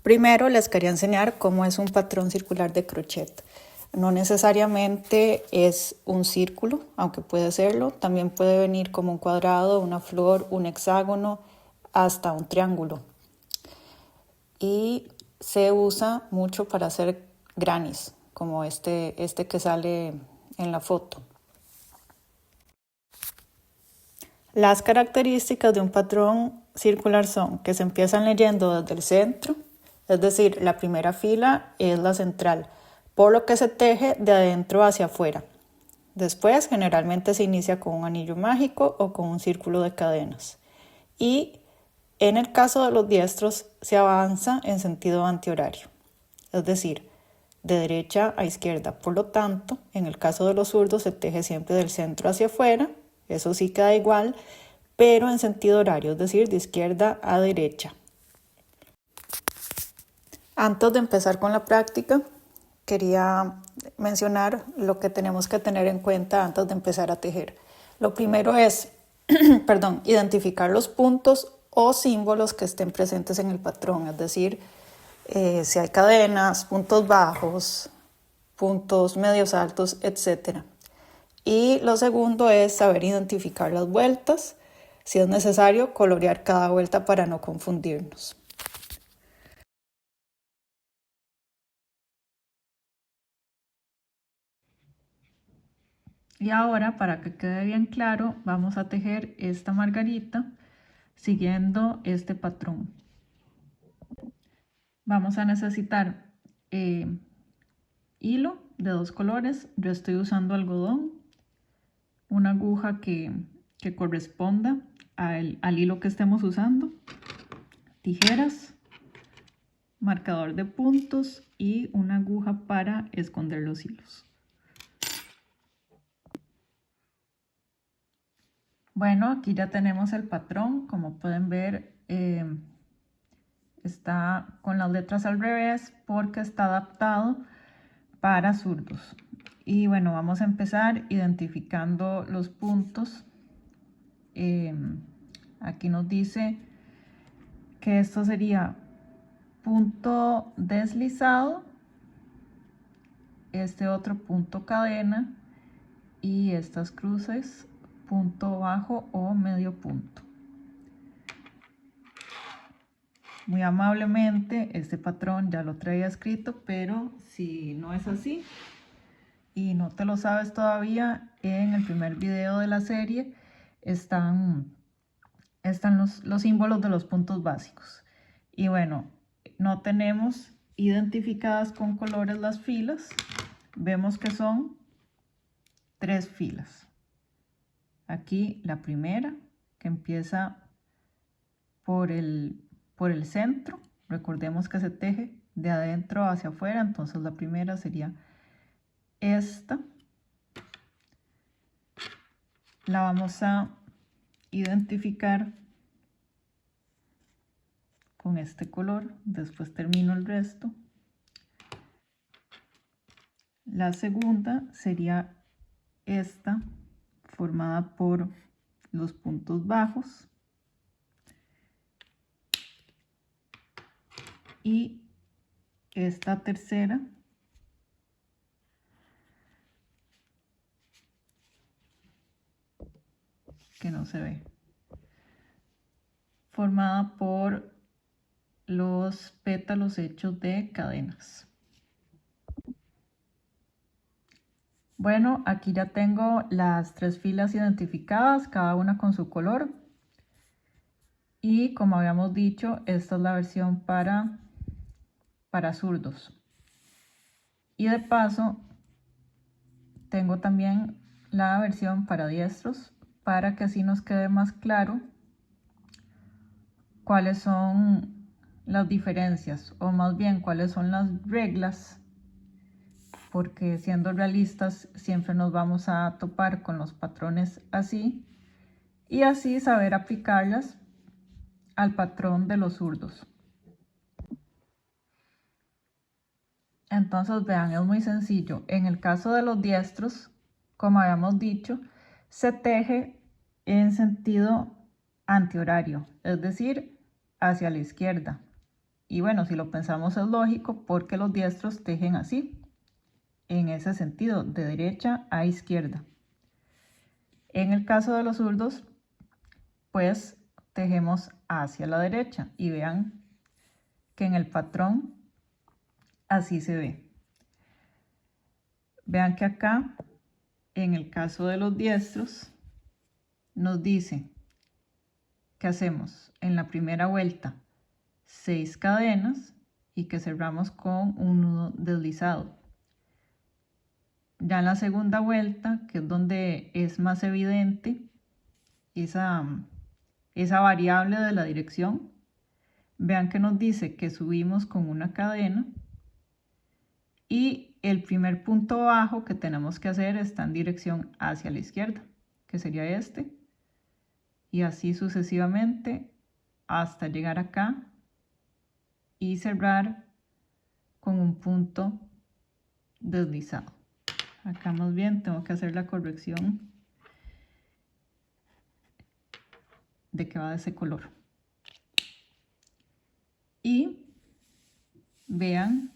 Primero les quería enseñar cómo es un patrón circular de crochet. No necesariamente es un círculo, aunque puede serlo. También puede venir como un cuadrado, una flor, un hexágono, hasta un triángulo. Y se usa mucho para hacer grannies, como este que sale en la foto. Las características de un patrón circular son que se empiezan leyendo desde el centro, es decir, la primera fila es la central, por lo que se teje de adentro hacia afuera. Después, generalmente se inicia con un anillo mágico o con un círculo de cadenas. Y en el caso de los diestros, se avanza en sentido antihorario, es decir, de derecha a izquierda. Por lo tanto, en el caso de los zurdos, se teje siempre del centro hacia afuera, eso sí queda igual, pero en sentido horario, es decir, de izquierda a derecha. Antes de empezar con la práctica, quería mencionar lo que tenemos que tener en cuenta antes de empezar a tejer. Lo primero es, identificar los puntos o símbolos que estén presentes en el patrón, es decir, si hay cadenas, puntos bajos, puntos medios altos, etc. Y lo segundo es saber identificar las vueltas, si es necesario colorear cada vuelta para no confundirnos. Y ahora, para que quede bien claro, vamos a tejer esta margarita siguiendo este patrón. Vamos a necesitar hilo de 2 colores. Yo estoy usando algodón, una aguja que corresponda al hilo que estemos usando, tijeras, marcador de puntos y una aguja para esconder los hilos. Bueno, aquí ya tenemos el patrón. Como pueden ver, está con las letras al revés porque está adaptado para zurdos. Y bueno, vamos a empezar identificando los puntos. Aquí nos dice que esto sería punto deslizado, este otro punto cadena y estas cruces punto bajo o medio punto. Muy amablemente este patrón ya lo traía escrito, pero si no es así y no te lo sabes todavía, en el primer video de la serie están los símbolos de los puntos básicos. Y bueno, no tenemos identificadas con colores las filas. Vemos que son 3 filas. Aquí la primera, que empieza por el centro. Recordemos que se teje de adentro hacia afuera, entonces la primera sería esta. La vamos a identificar con este color, después termino el resto. La segunda sería esta, formada por los puntos bajos. Y esta tercera, que no se ve, formada por los pétalos hechos de cadenas. Bueno, aquí ya tengo las 3 filas identificadas, cada una con su color. Y como habíamos dicho, esta es la versión para zurdos. Y de paso, tengo también la versión para diestros, para que así nos quede más claro cuáles son las diferencias, o más bien cuáles son las reglas, porque siendo realistas siempre nos vamos a topar con los patrones así, y así saber aplicarlas al patrón de los zurdos. Entonces vean, es muy sencillo. En el caso de los diestros, como habíamos dicho, se teje en sentido antihorario, es decir, hacia la izquierda. Y bueno, si lo pensamos es lógico porque los diestros tejen así, en ese sentido, de derecha a izquierda. En el caso de los zurdos, pues tejemos hacia la derecha y vean que en el patrón así se ve. Vean que acá, en el caso de los diestros, nos dice que hacemos en la primera vuelta 6 cadenas y que cerramos con un nudo deslizado. Ya en la segunda vuelta, que es donde es más evidente esa variable de la dirección, vean que nos dice que subimos con una cadena y el primer punto bajo que tenemos que hacer está en dirección hacia la izquierda, que sería este, y así sucesivamente hasta llegar acá y cerrar con un punto deslizado. Acá más bien tengo que hacer la corrección de que va de ese color. Y vean,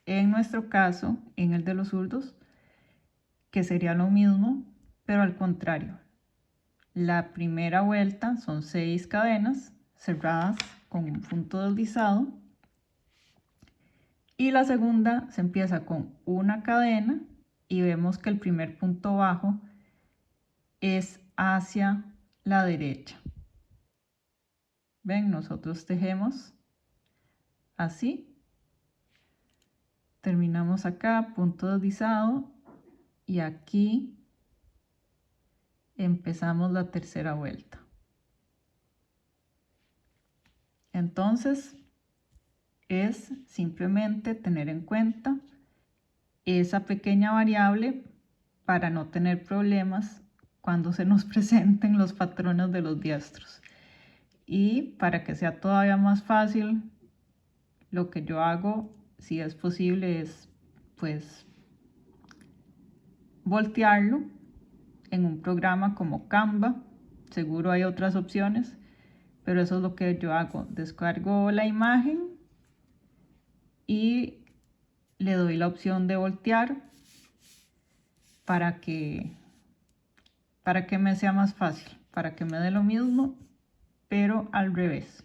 en nuestro caso, en el de los zurdos, que sería lo mismo, pero al contrario. La primera vuelta son 6 cadenas cerradas con un punto deslizado. Y la segunda se empieza con una cadena y vemos que el primer punto bajo es hacia la derecha. Ven, nosotros tejemos así, terminamos acá, punto deslizado, y aquí empezamos la tercera vuelta. Entonces es simplemente tener en cuenta esa pequeña variable para no tener problemas cuando se nos presenten los patrones de los diestros. Y para que sea todavía más fácil, lo que yo hago, si es posible, es pues voltearlo en un programa como Canva. Seguro hay otras opciones, pero eso es lo que yo hago. Descargo la imagen y le doy la opción de voltear para que me sea más fácil, para que me dé lo mismo, pero al revés.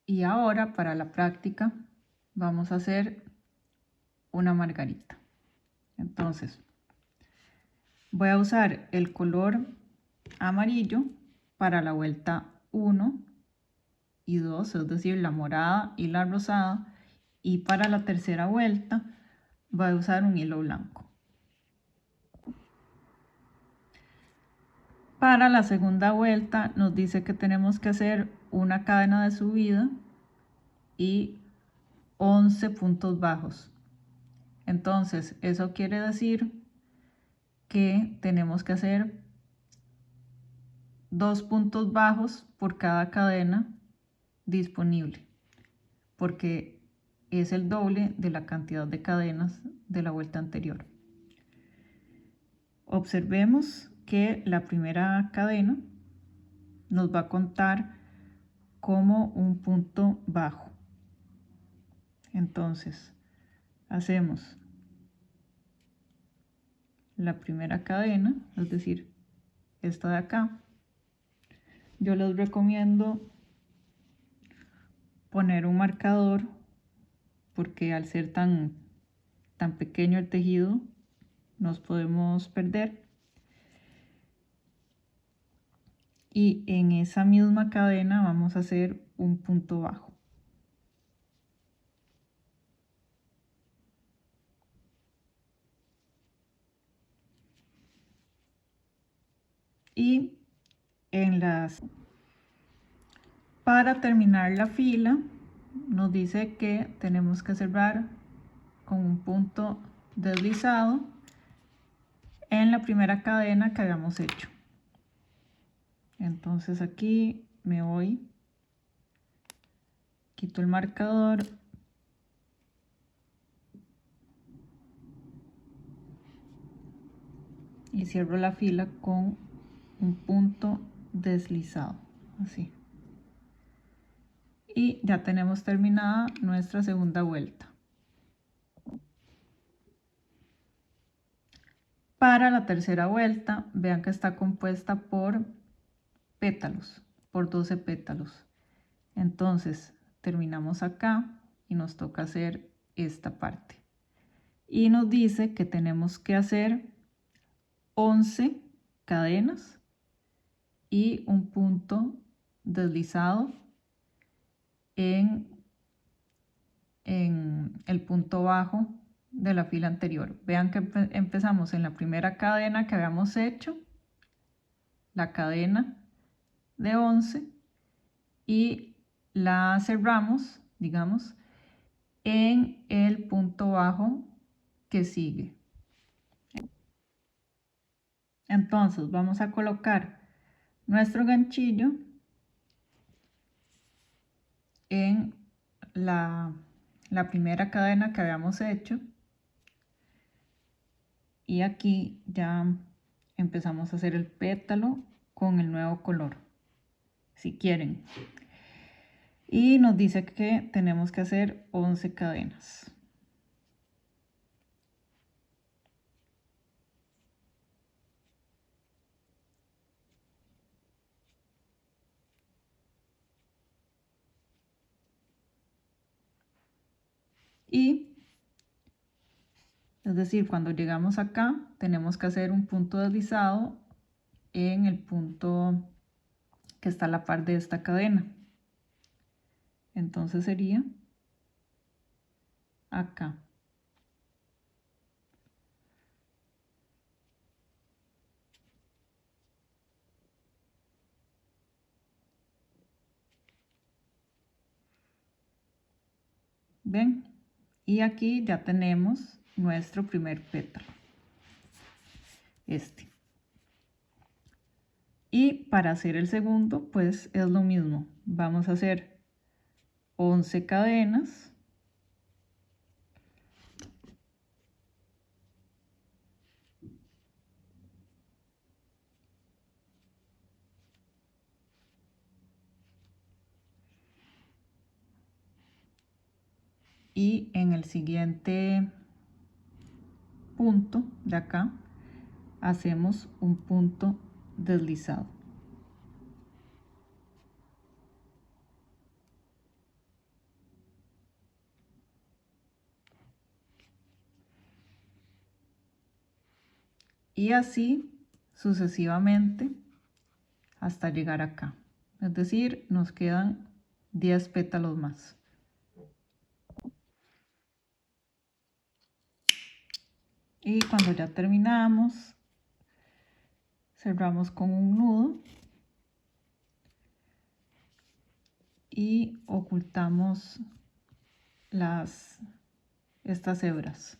Y ahora para la práctica vamos a hacer una margarita. Entonces voy a usar el color amarillo para la vuelta 1 y 2, es decir, la morada y la rosada, y para la tercera vuelta voy a usar un hilo blanco. Para la segunda vuelta nos dice que tenemos que hacer una cadena de subida y 11 puntos bajos. Entonces eso quiere decir que tenemos que hacer 2 puntos bajos por cada cadena disponible, porque es el doble de la cantidad de cadenas de la vuelta anterior. Observemos que la primera cadena nos va a contar como un punto bajo. Entonces hacemos la primera cadena, es decir, esta de acá. Yo les recomiendo poner un marcador porque al ser tan pequeño el tejido nos podemos perder. Y en esa misma cadena vamos a hacer un punto bajo. Y para terminar la fila nos dice que tenemos que cerrar con un punto deslizado en la primera cadena que habíamos hecho. Entonces aquí me voy, quito el marcador y cierro la fila con un punto deslizado, así. y ya tenemos terminada nuestra segunda vuelta. Para la tercera vuelta, vean que está compuesta por pétalos, por 12 pétalos. Entonces terminamos acá y nos toca hacer esta parte. Y nos dice que tenemos que hacer 11 cadenas y un punto deslizado en el punto bajo de la fila anterior. Vean que empezamos en la primera cadena que habíamos hecho, la cadena de 11, y la cerramos, digamos, en el punto bajo que sigue. Entonces vamos a colocar nuestro ganchillo en la primera cadena que habíamos hecho, y aquí ya empezamos a hacer el pétalo con el nuevo color, si quieren. Y nos dice que tenemos que hacer 11 cadenas. Y es decir, cuando llegamos acá tenemos que hacer un punto deslizado en el punto que está a la par de esta cadena. Entonces sería acá. ¿Ven? Y aquí ya tenemos nuestro primer pétalo, este. Y para hacer el segundo, pues es lo mismo. Vamos a hacer 11 cadenas. Y en el siguiente punto de acá hacemos un punto deslizado. Y así sucesivamente hasta llegar acá. Es decir, nos quedan 10 pétalos más. Y cuando ya terminamos, cerramos con un nudo y ocultamos estas hebras.